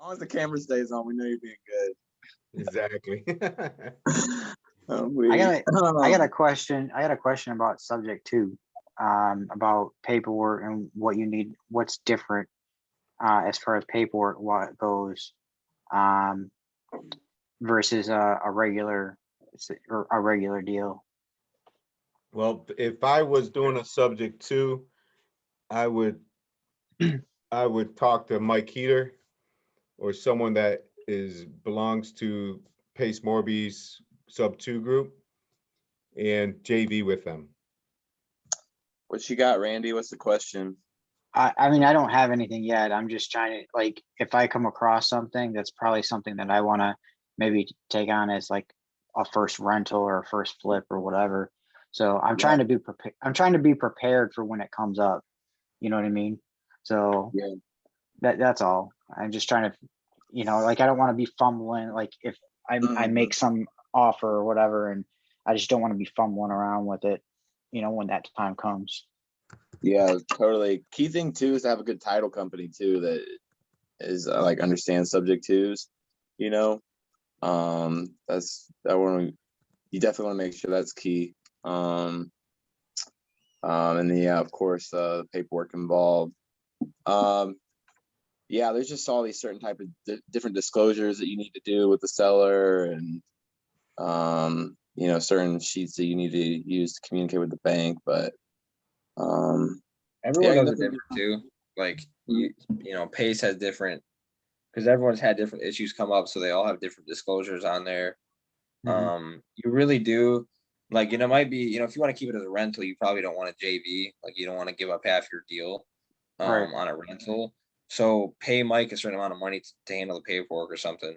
long as the camera stays on, we know you're being good. Exactly. I got a question. I got a question about subject 2, about paperwork and what you need, what's different as far as paperwork, what it goes, versus a regular deal. Well, if I was doing a subject 2, I would talk to Mike Heater or someone that belongs to Pace Morby's sub 2 group and JV with them. What you got, Randy? What's the question? I mean, I don't have anything yet. I'm just trying to, like, if I come across something, that's probably something that I want to maybe take on as like a first rental or a first flip or whatever. So I'm trying to be prepared. I'm trying to be prepared for when it comes up. You know what I mean? So that's all. I'm just trying to, like, I don't want to be fumbling. Like if I make some offer or whatever, and I just don't want to be fumbling around with it, when that time comes. Yeah, totally. Key thing too is to have a good title company too that is like understands subject twos. That's you definitely want to make sure that's key. And then of course, paperwork involved. There's just all these certain type of different disclosures that you need to do with the seller, and certain sheets that you need to use to communicate with the bank. But everyone does it different too. Like Pace has different, because everyone's had different issues come up, so they all have different disclosures on there. You really do, like, it might be, if you want to keep it as a rental, you probably don't want a JV. Like, you don't want to give up half your deal on a rental. So pay Mike a certain amount of money to handle the paperwork or something.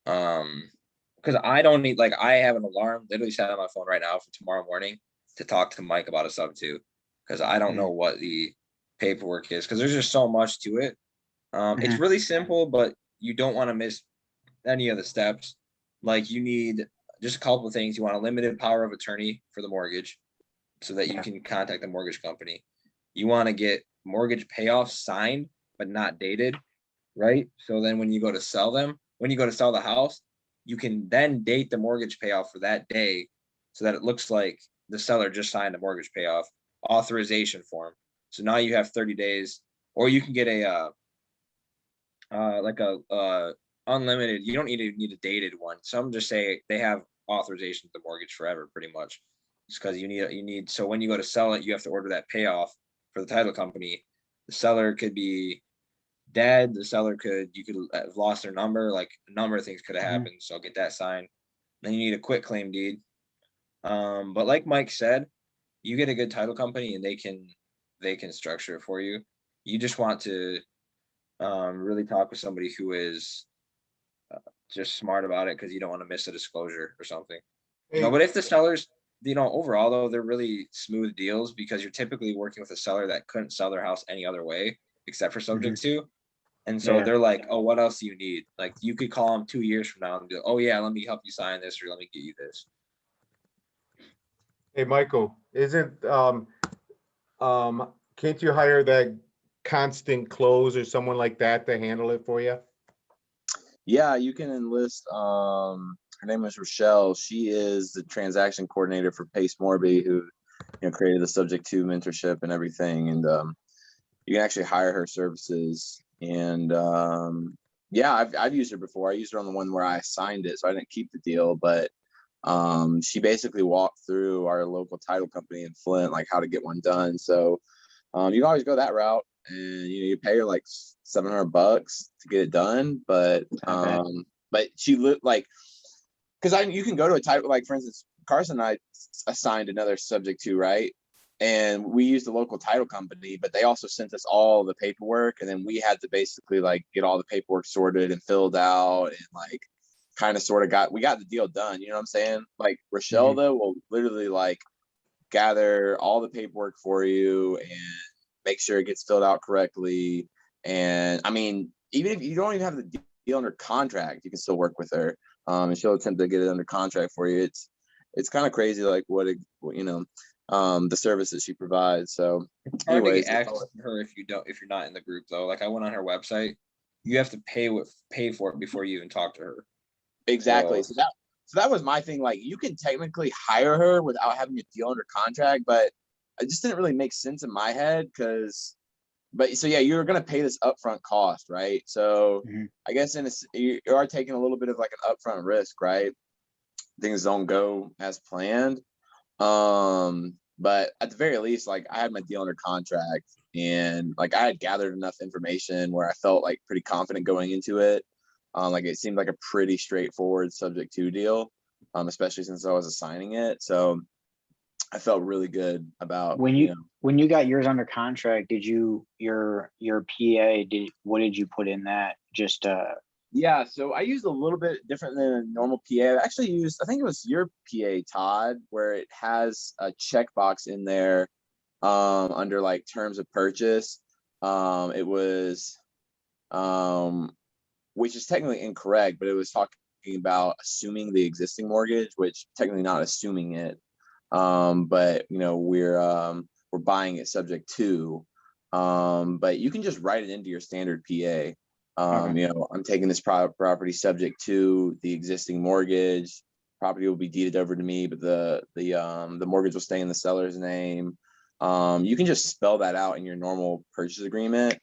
Because I don't need, like, I have an alarm literally set on my phone right now for tomorrow morning to talk to Mike about a sub 2, because I don't know what the paperwork is, because there's just so much to it. It's really simple, but you don't want to miss any of the steps. Like, you need just a couple of things. You want a limited power of attorney for the mortgage so that you can contact the mortgage company. You want to get mortgage payoff signed but not dated, right? So then when you go to sell the house, you can then date the mortgage payoff for that day so that it looks like the seller just signed a mortgage payoff authorization form. So now you have 30 days, or you can get a unlimited. You don't need a dated one. Some just say they have authorization to the mortgage forever, pretty much. It's because you need. So when you go to sell it, you have to order that payoff for the title company. The seller could be dead. You could have lost their number. Like, a number of things could have happened. So get that signed. Then you need a quit claim deed. But like Mike said, you get a good title company and they can structure it for you. You just want to really talk with somebody who is just smart about it, because you don't want to miss a disclosure or something. But if the sellers, overall though, they're really smooth deals, because you're typically working with a seller that couldn't sell their house any other way except for subject to. And so they're like, oh, what else do you need? Like, you could call them 2 years from now and be like, oh yeah, let me help you sign this, or let me get you this. Hey, Michael, can't you hire that Constant Close or someone like that to handle it for you? Yeah, you can enlist. Her name is Rochelle. She is the transaction coordinator for Pace Morby, who created the subject to mentorship and everything. And you can actually hire her services. And I've used her before. I used her on the one where I signed it, so I didn't keep the deal. But she basically walked through our local title company in Flint, like how to get one done. So you can always go that route, and you pay her like $700 to get it done. But she looked like, because you can go to a title, like, for instance, Carson and I assigned another subject to, right? And we used the local title company, but they also sent us all the paperwork, and then we had to basically like get all the paperwork sorted and filled out, and like kind of sort of we got the deal done. You know what I'm saying? Like, Rochelle though will literally like gather all the paperwork for you and make sure it gets filled out correctly. And I mean, even if you don't even have the deal under contract, you can still work with her, and she'll attempt to get it under contract for you. It's kind of crazy, like the services she provides. So it's hard to get access to her if you're not in the group though. Like, I went on her website you have to pay for it before you even talk to her. Exactly. So that was my thing. Like, you can technically hire her without having a deal under contract, but it just didn't really make sense in my head so yeah, you're going to pay this upfront cost, right? So I guess you are taking a little bit of like an upfront risk, right? Things don't go as planned. But at the very least, like, I had my deal under contract, and like I had gathered enough information where I felt like pretty confident going into it. Like, it seemed like a pretty straightforward subject to deal, especially since I was assigning it. So I felt really good about when you got yours under contract, did your PA, what did you put in that? Just yeah, so I used a little bit different than a normal PA. I actually used, I think it was your PA, Todd, where it has a checkbox in there under like terms of purchase. It was which is technically incorrect, but it was talking about assuming the existing mortgage, which technically not assuming it. But we're buying it subject to. But you can just write it into your standard PA. I'm taking this property subject to the existing mortgage. Property will be deeded over to me, but the mortgage will stay in the seller's name. You can just spell that out in your normal purchase agreement,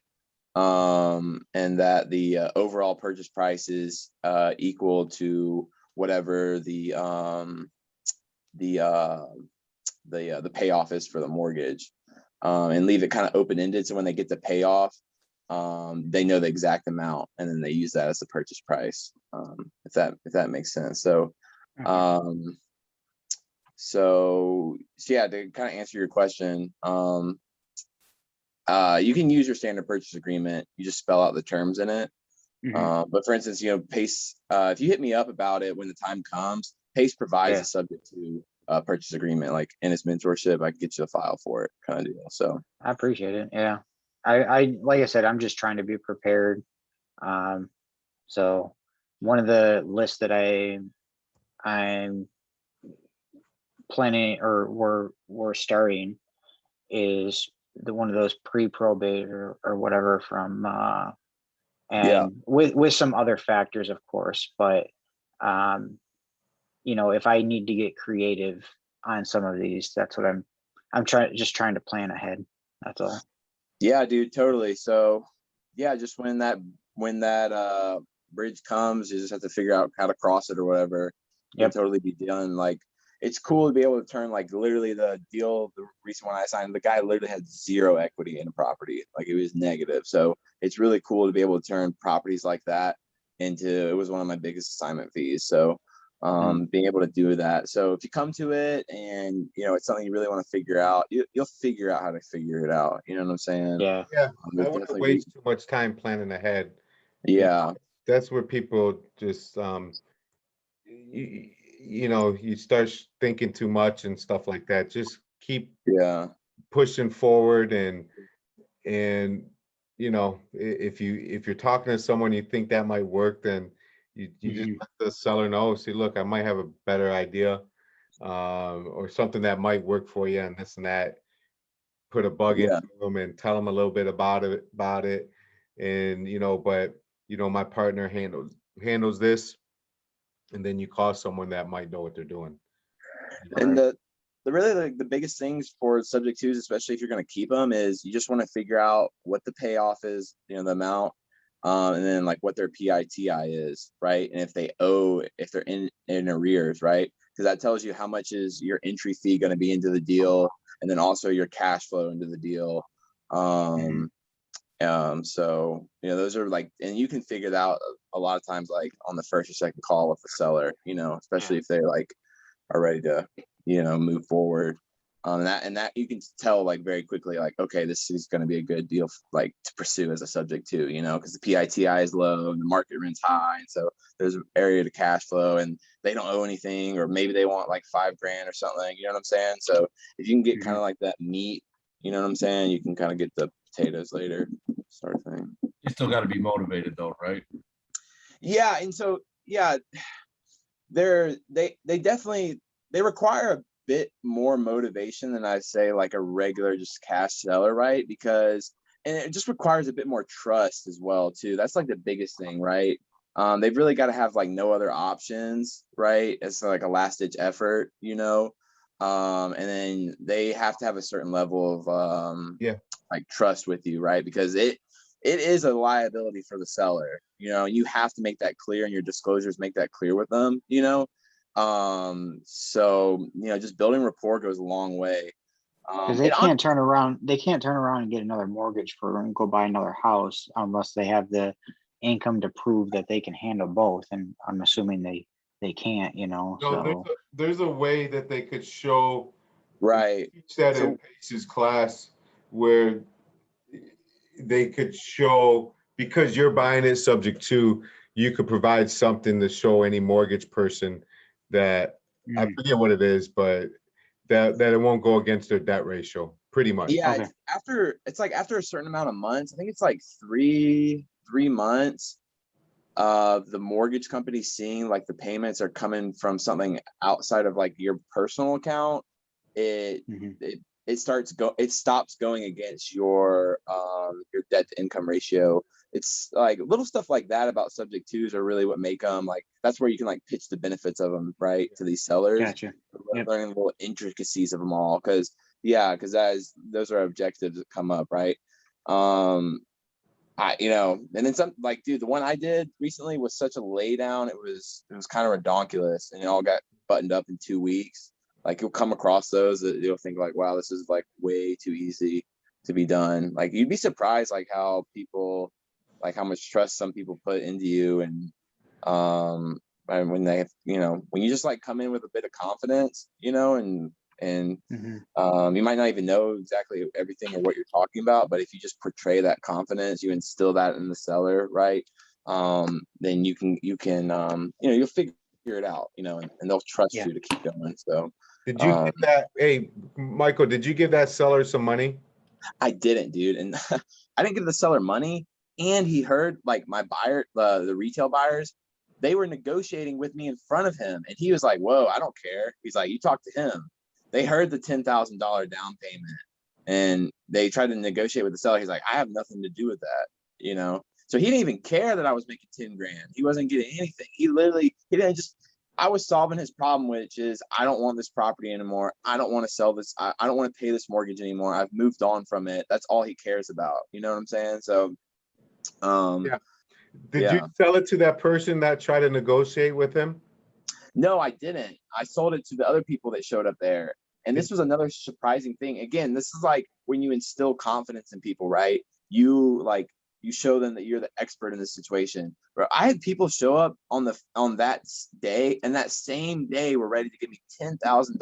and that the overall purchase price is equal to whatever the payoff is for the mortgage, and leave it kind of open-ended, so when they get the payoff, they know the exact amount, and then they use that as the purchase price, if that makes sense. So yeah, to kind of answer your question, you can use your standard purchase agreement. You just spell out the terms in it. But for instance, Pace, if you hit me up about it when the time comes, Pace provides a subject to purchase agreement, like in his mentorship. I can get you a file for it, kind of deal. So I appreciate it. Yeah. I like I said, I'm just trying to be prepared. So one of the lists that I'm planning, or we're starting, is one of those pre-probate or whatever from with some other factors, of course, but if I need to get creative on some of these, that's what I'm trying to plan ahead. That's all. Yeah, dude, totally. So yeah, just when that bridge comes, you just have to figure out how to cross it or whatever. It'll totally be done. Like, it's cool to be able to turn, like, literally the recent one I signed, the guy literally had zero equity in a property. Like, it was negative. So it's really cool to be able to turn properties like that into, it was one of my biggest assignment fees. So being able to do that. So if you come to it and, it's something you really want to figure out, you'll figure out how to figure it out. You know what I'm saying? Yeah. I wouldn't waste too much time planning ahead. Yeah. That's where people just, you start thinking too much and stuff like that. Just keep pushing forward, and if you're talking to someone you think that might work, then you just let the seller know. See, look, I might have a better idea, or something that might work for you, and this and that. Put a bug into them and tell them a little bit about it, and but my partner handles this, and then you call someone that might know what they're doing. And the really the biggest things for subject twos, especially if you're going to keep them, is you just want to figure out what the payoff is, the amount, and then like what their PITI is, right? And if they're in arrears, right? Because that tells you how much is your entry fee going to be into the deal, and then also your cash flow into the deal. So those are like, and you can figure that out a lot of times, like on the first or second call with the seller, especially if they're like are ready to move forward. And that you can tell like very quickly, like, okay, this is going to be a good deal like to pursue as a subject to, because the PITI is low and the market rent's high, and so there's an area to cash flow, and they don't owe anything, or maybe they want like $5,000 or something. You know what I'm saying? So if you can get kind of like that meat, you know what I'm saying, you can kind of get the potatoes later, sort of thing. You still got to be motivated though, right? Yeah, and so they definitely require a bit more motivation than I'd say like a regular just cash seller, right? Because and it just requires a bit more trust as well too. That's like the biggest thing, right? They've really got to have like no other options, right? It's like a last ditch effort, you know. And then they have to have a certain level of like trust with you, right? Because it is a liability for the seller, you know. You have to make that clear, and your disclosures make that clear with them, you know. So you know, just building rapport goes a long way. Because they can't turn around. They can't turn around and get another mortgage for and go buy another house unless they have the income to prove that they can handle both. And I'm assuming they can't. You know. No, So there's a way that they could show. Right. Teach that in Pace's class where they could show, because you're buying it subject to, you could provide something to show any mortgage person that I forget what it is, but that it won't go against their debt ratio, pretty much. Yeah, Okay. it's like after a certain amount of months. I think it's like three months of the mortgage company seeing like the payments are coming from something outside of like your personal account. It stops going against your debt to income ratio. It's like little stuff like that about subject twos are really what make them like, that's where you can like pitch the benefits of them, right, to these sellers. Gotcha. Yep. Learning the little intricacies of them all, because those are objectives that come up, right? You know, and then some, like, dude, the one I did recently was such a lay down. It was kind of redonkulous, and it all got buttoned up in 2 weeks. Like, you'll come across those that you'll think like, wow, this is like way too easy to be done. Like, you'd be surprised like how people, like how much trust some people put into you, and when they, you know, when you just like come in with a bit of confidence, you know, and you might not even know exactly everything or what you're talking about, but if you just portray that confidence, you instill that in the seller, right? Then you can you know, you'll figure it out, you know, and they'll trust you to keep going. So did you give that, hey Michael, did you give that seller some money? I didn't, dude, and I didn't give the seller money, and he heard like my buyer, the retail buyers, they were negotiating with me in front of him, and he was like, whoa, I don't care. He's like, you talk to him. They heard the $10,000 down payment, and they tried to negotiate with the seller. He's like, I have nothing to do with that, you know? So he didn't even care that I was making 10 grand. He wasn't getting anything. He didn't just, I was solving his problem, which is, I don't want this property anymore. I don't want to sell this. I don't want to pay this mortgage anymore. I've moved on from it. That's all he cares about. You know what I'm saying? So, Did you sell it to that person that tried to negotiate with him? No, I didn't. I sold it to the other people that showed up there. And this was another surprising thing. Again, this is like when you instill confidence in people, right? You show them that you're the expert in this situation. Bro, I had people show up on that day, and that same day were ready to give me $10,000.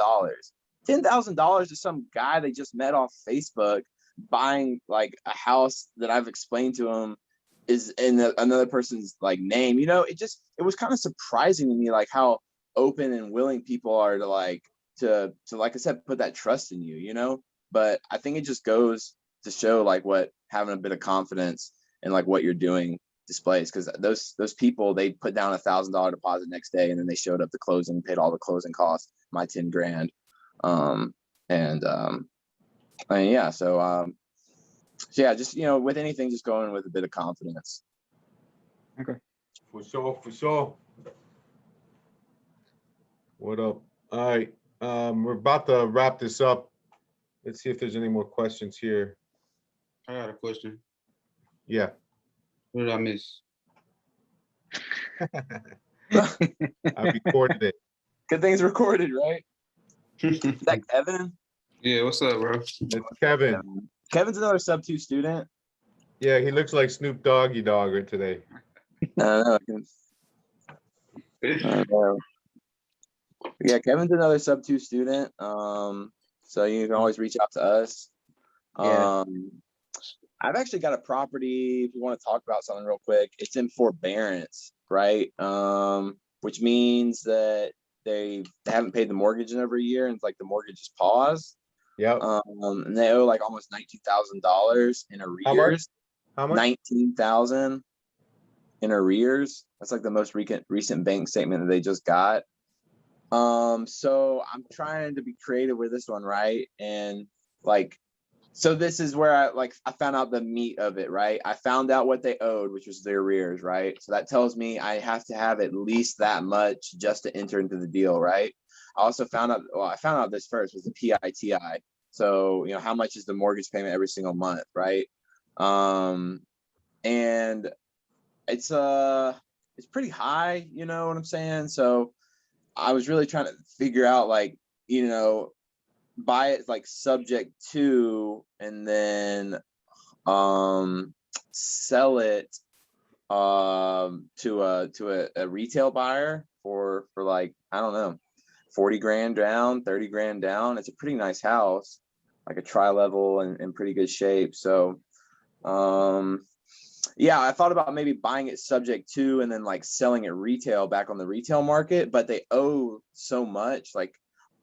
$10,000 to some guy they just met off Facebook buying like a house that I've explained to him is in another person's like name. You know, it was kind of surprising to me, like how open and willing people are to like I said, put that trust in you, you know. But I think it just goes to show like what having a bit of confidence in like what you're doing displays, because those people, they put down $1,000 deposit next day, and then they showed up to closing, paid all the closing costs, my 10 grand. So yeah, just, you know, with anything, just going with a bit of confidence. Okay. For sure. What up? All right. We're about to wrap this up. Let's see if there's any more questions here. I got a question. Yeah. What did I miss? I recorded it. Good thing's recorded, right? Is that Kevin? Yeah, what's up, bro? It's Kevin. Kevin's another sub 2 student. Yeah, he looks like Snoop Doggy Dogg today. I know. Yeah, Kevin's another sub 2 student. So you can always reach out to us. I've actually got a property, if you want to talk about something real quick. It's in forbearance, right? Which means that they haven't paid the mortgage in over a year, and it's like the mortgage is paused. Yep. And they owe like almost $19,000 in arrears. How much? 19,000 in arrears. That's like the most recent bank statement that they just got. So I'm trying to be creative with this one, right? And like, So this is where I found out the meat of it, right? I found out what they owed, which was their arrears, right? So that tells me I have to have at least that much just to enter into the deal, right? I also found out, well, I found out this first was the PITI. So, how much is the mortgage payment every single month, right? And it's pretty high, you know what I'm saying? So I was really trying to figure out buy it like subject to, and then sell it to a retail buyer for like, I don't know, 40 grand down, 30 grand down. It's a pretty nice house, like a tri-level and in pretty good shape. So yeah, I thought about maybe buying it subject to and then like selling it retail back on the retail market, but they owe so much, like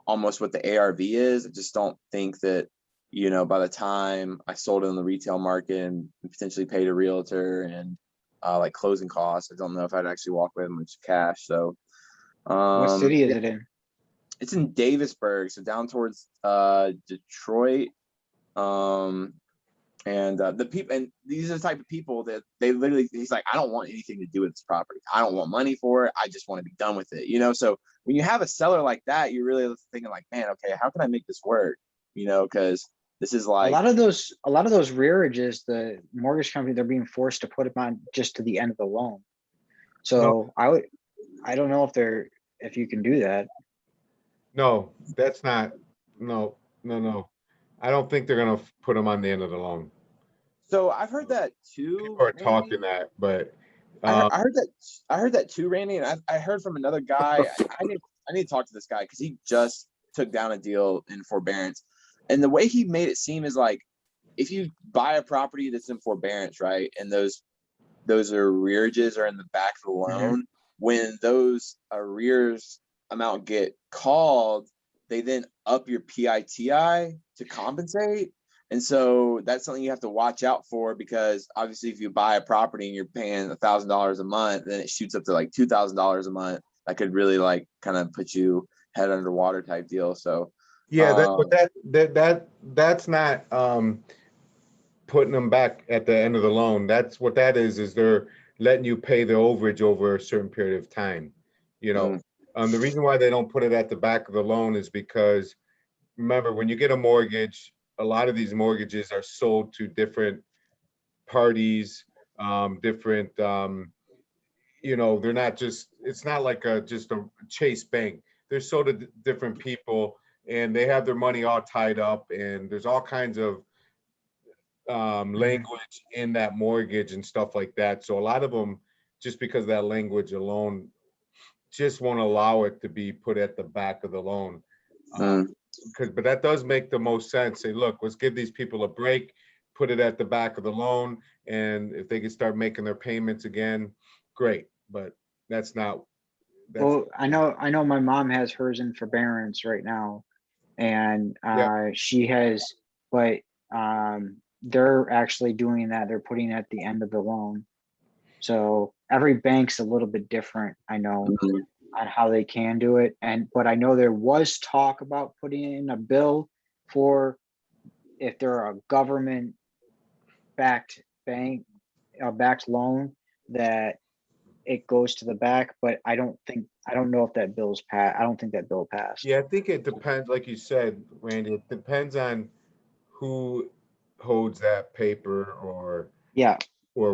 almost what the ARV is. I just don't think that, by the time I sold it in the retail market and potentially paid a realtor and like closing costs, I don't know if I'd actually walk away with much cash. So What city is it in? it's in Davisburg, so down towards Detroit. And the people, and these are the type of people that they literally, he's like, I don't want anything to do with this property. I don't want money for it. I just want to be done with it. So when you have a seller like that, you're really thinking like, man, okay, how can I make this work? Because this is like a lot of those rearages, the mortgage company, they're being forced to put them on just to the end of the loan. So I don't know if you can do that. No, that's not, no. I don't think they're gonna put them on the end of the loan. So I've heard that too. People are talking that, but I heard that too, Randy. And I heard from another guy. I need to talk to this guy because he just took down a deal in forbearance. And the way he made it seem is like, if you buy a property that's in forbearance, right, and those arrearages are in the back of the loan, when those arrears amount get called, they then up your PITI to compensate. And so that's something you have to watch out for, because obviously if you buy a property and you're paying $1,000 a month, then it shoots up to like $2,000 a month. That could really like kind of put you head underwater type deal. So yeah, that's not putting them back at the end of the loan. That's what that is they're letting you pay the overage over a certain period of time. The reason why they don't put it at the back of the loan is because, remember, when you get a mortgage, a lot of these mortgages are sold to different parties, different, they're not just, it's not like just a Chase Bank. They're sold to different people, and they have their money all tied up, and there's all kinds of language in that mortgage and stuff like that. So a lot of them, just because of that language alone, just won't allow it to be put at the back of the loan. But that does make the most sense. Say, look, let's give these people a break, put it at the back of the loan, and if they can start making their payments again, great. But that's not. Well, I know my mom has hers in forbearance right now, and she has, but they're actually doing that. They're putting it at the end of the loan. So every bank's a little bit different, I know, on how they can do it. But I know there was talk about putting in a bill for if they're a government backed bank, a backed loan, that it goes to the back. But I don't know if that bill's passed. I don't think that bill passed. Yeah, I think it depends, like you said, Randy, it depends on who holds that paper, or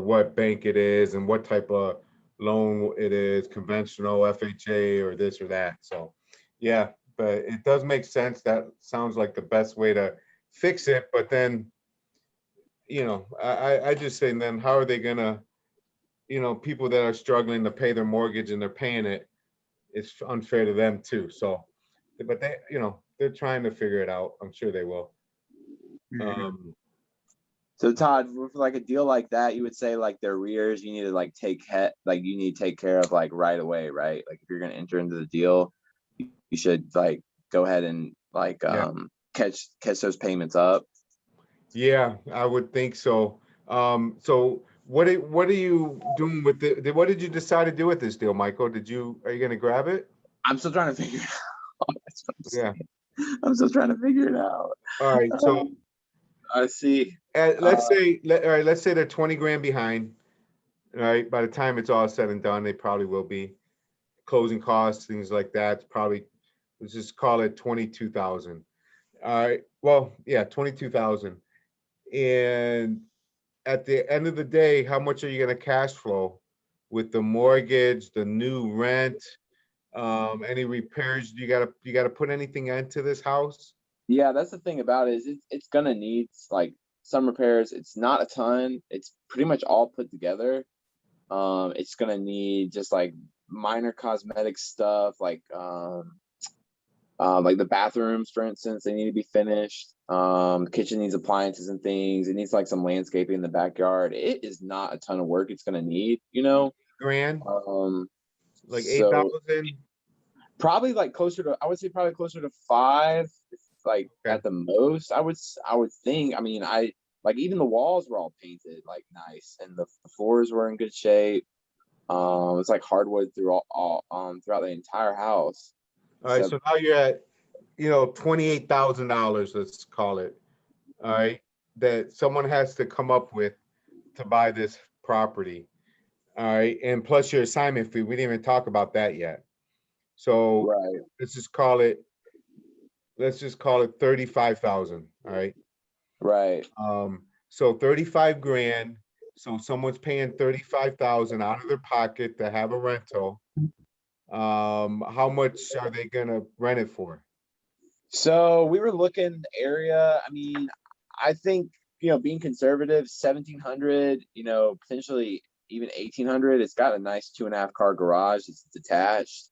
what bank it is and what type of loan it is, conventional, FHA, or this or that. So yeah, but it does make sense. That sounds like the best way to fix it. But then, I just say, then how are they gonna, people that are struggling to pay their mortgage and they're paying it, it's unfair to them too. So, but they, they're trying to figure it out. I'm sure they will. So Todd, for like a deal like that, you would say like their arrears, you need to like take care of like right away, right? Like if you're going to enter into the deal, you should like go ahead and like catch those payments up. Yeah, I would think so. So what are you doing with it? What did you decide to do with this deal, Michael? Are you going to grab it? I'm still trying to figure it out. Yeah. I'm still trying to figure it out. All right. So I see. And let's say, all right, let's say they're 20 grand behind. All right, by the time it's all said and done, they probably will be. Closing costs, things like that, it's probably, let's just call it 22,000. All right, well, yeah, 22,000. And at the end of the day, how much are you gonna cash flow with the mortgage, the new rent, any repairs? You gotta put anything into this house? Yeah, that's the thing about it is it's gonna need like some repairs. It's not a ton. It's pretty much all put together. It's gonna need just like minor cosmetic stuff, like the bathrooms, for instance, they need to be finished. The kitchen needs appliances and things. It needs like some landscaping in the backyard. It is not a ton of work it's gonna need, you know. Grand, like So 8,000. probably like closer to, I would say probably closer to 5, like Okay. at the most. I would think. I mean, I like even the walls were all painted like nice, and the floors were in good shape. It's like hardwood throughout the entire house. All right, so now you're at, $28,000, let's call it. All right, that someone has to come up with to buy this property. All right, and plus your assignment fee, we didn't even talk about that yet. So Right. let's just call it 35,000. All right. Right. So 35 grand. So someone's paying 35,000 out of their pocket to have a rental. How much are they gonna rent it for? So we were looking area. I mean, I think, being conservative, 1,700, potentially even 1,800. It's got a nice 2.5 car garage. It's detached.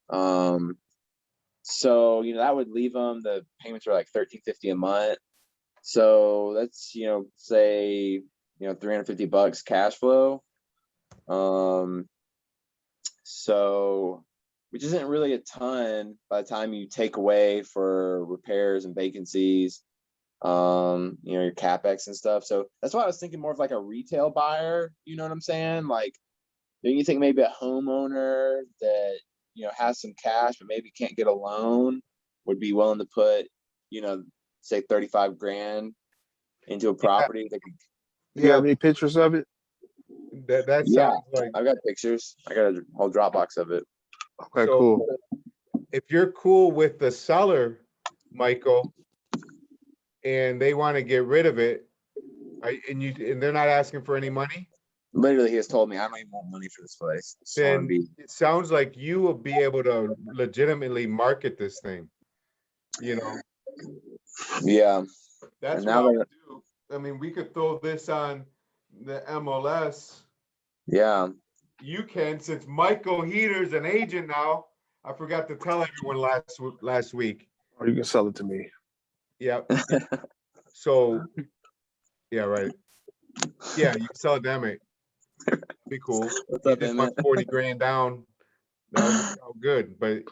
So, that would leave them, the payments are like $1,350 a month. So that's, say, $350 cash flow. So, which isn't really a ton by the time you take away for repairs and vacancies, your CapEx and stuff. So that's why I was thinking more of like a retail buyer, you know what I'm saying? Like, then you think maybe a homeowner that, has some cash, but maybe can't get a loan, would be willing to put, say 35 grand into a property that could. You have any pictures of it? That Yeah, sounds like, I've got pictures. I got a whole Dropbox of it. Okay, so cool. if you're cool with the seller, Michael, and they want to get rid of it, and they're not asking for any money, Literally, he has told me I don't even want money for this place. Just wanna then be. it sounds like you will be able to legitimately market this thing. Yeah. That's And what now I would that- do. I mean, we could throw this on the MLS. Yeah. You can, since Michael Heater's an agent now. I forgot to tell everyone last week. Or you can sell it to me. Yep. So, yeah, right. Yeah, you can sell it to Emmett. Be cool. What's You up, just want Emmett? 40 grand down. That would be all good. But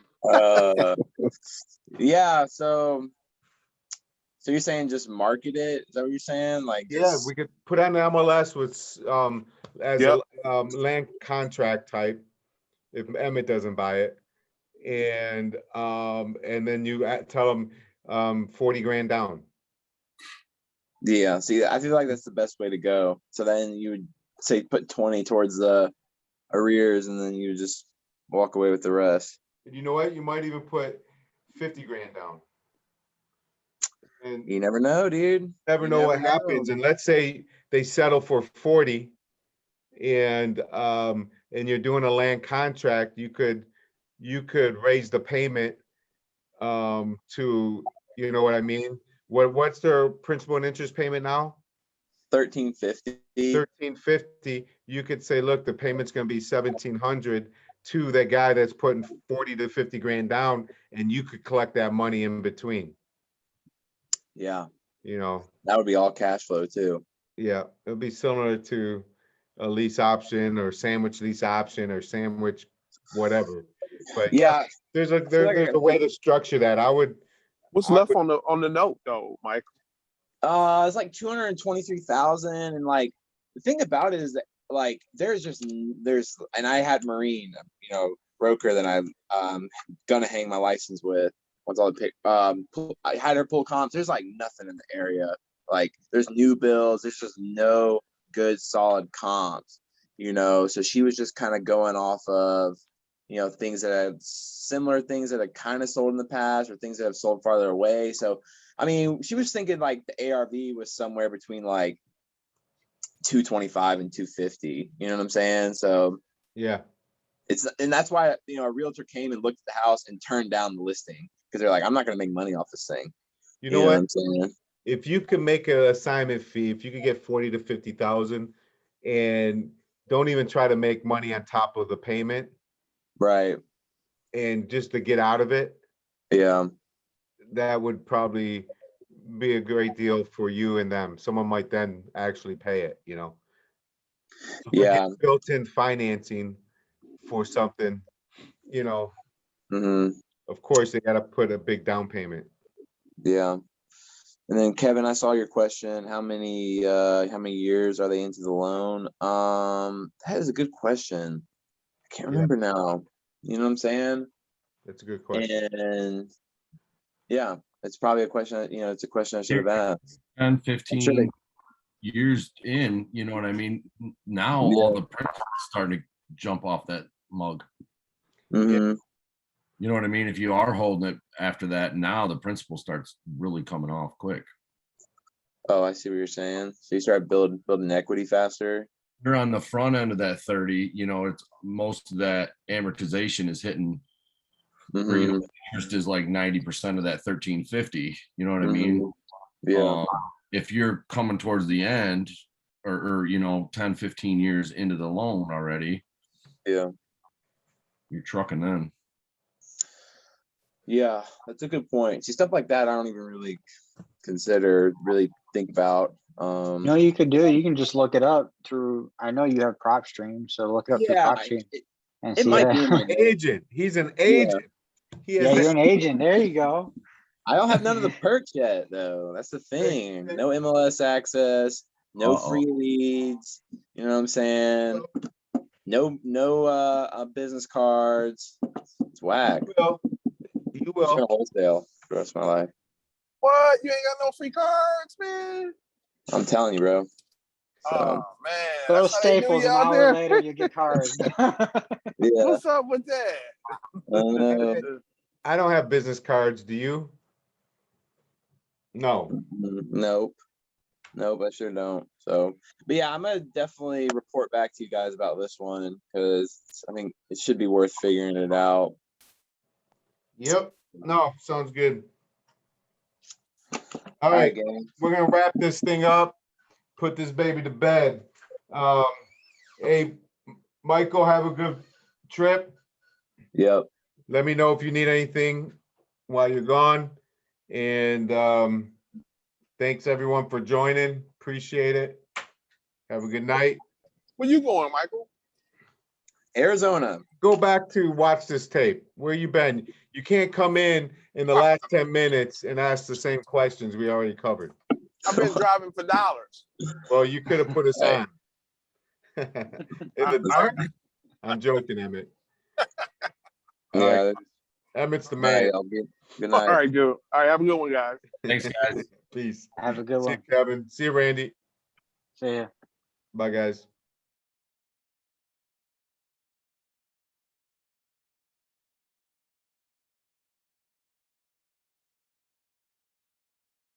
Yeah. So you're saying just market it? Is that what you're saying? Like, yeah, just, we could put on the MLS with as Yep. a land contract type if Emmett doesn't buy it. And then you tell them 40 grand down. yeah. See, I feel like that's the best way to go. So then you would say put 20 towards the arrears, and then you just walk away with the rest. And you know what? You might even put 50 grand down. And You never know, dude. never You know never what happens. And let's say they settle for 40 and you're doing a land contract, you could raise the payment to, you know what I mean? What's their principal and interest payment now? $1,350. $1,350. You could say, look, the payment's gonna be $1,700 to that guy that's putting 40 to 50 grand down, and you could collect that money in between. Yeah. That would be all cash flow too. Yeah, it'll be similar to a lease option or sandwich lease option or sandwich whatever. But Yeah. there's feel like a way to structure that. What's I left on the note though, Mike? It's like 223,000, and like the thing about it is that like there's and I had Marine, broker that I'm gonna hang my license with once all the I had her pull comps. There's like nothing in the area Like there's new builds, there's just no good solid comps, you know. So she was just kind of going off of, you know, things that have similar things that have kind of sold in the past or things that have sold farther away. So I mean, she was thinking like the ARV was somewhere between like 225 and 250. You know what I'm saying? So Yeah. and that's why, you know, a realtor came and looked at the house and turned down the listing because they're like, I'm not going to make money off this thing. You know what? I'm saying? If you could make an assignment fee, if you could get 40 to 50,000 and don't even try to make money on top of the payment, Right. and just to get out of it, Yeah. that would probably be a great deal for you and them. Someone might then actually pay it, you know. Yeah. Built-in financing for something, you know, of course they got to put a big down payment. Yeah. And then Kevin, I saw your question. How many years are they into the loan? That is a good question. I can't remember now. You know what I'm saying? That's a good question. And yeah, it's probably a question, you know, it's a question I should have asked. 10, 15 years in, you know what I mean? Now all the principal is starting to jump off that mug. Mm-hmm. You know what I mean? If you are holding it after that, now the principal starts really coming off quick. Oh, I see what you're saying. So you start building equity faster. You're on the front end of that 30, you know, it's most of that amortization is hitting, or, you know, interest is like 90% of that 1350. You know what I mean? Yeah. If you're coming towards the end or, you know, 10, 15 years into the loan already, Yeah. you're trucking then. Yeah, that's a good point. See, stuff like that, I don't even really really think about. You know, you could do, you can just look it up through, I know you have Prop Stream, so look it up through Prop Stream. And it see might that. be in my Agent. He's an agent. Yeah, you're an agent. There you go. I don't have none of the perks yet, though. That's the thing. No MLS access, no free leads. You know what I'm saying? No business cards. It's whack. You I'm just will. gonna wholesale for the rest of my life. What? You ain't got no free cards, man? I'm telling you, bro. So, Oh man. Go That's how they do Staples, you an out hour there? later, you get cards. yeah. What's up with that? I don't have business cards. Do you? No. Nope. I sure don't. So, but yeah, I'm gonna definitely report back to you guys about this one because I think it should be worth figuring it out. Yep. No, sounds good. All right, right, gang. we're gonna wrap this thing up. Put this baby to bed. Hey, Michael, have a good trip. Yep. Let me know if you need anything while you're gone. And thanks everyone for joining. Appreciate it. Have a good night. Where you going, Michael? Arizona. Go back to watch this tape. Where you been? You can't come in the last 10 minutes and ask the same questions we already covered. I've been driving for dollars. Well, you could have put us on. In the dark. I'm joking, Emmett. All right. Emmett's the man. Good night. All right, good. All right, have a good one, guys. Thanks, guys. Peace. Have a good See one. you, Kevin. See you, Randy. See ya. Bye, guys.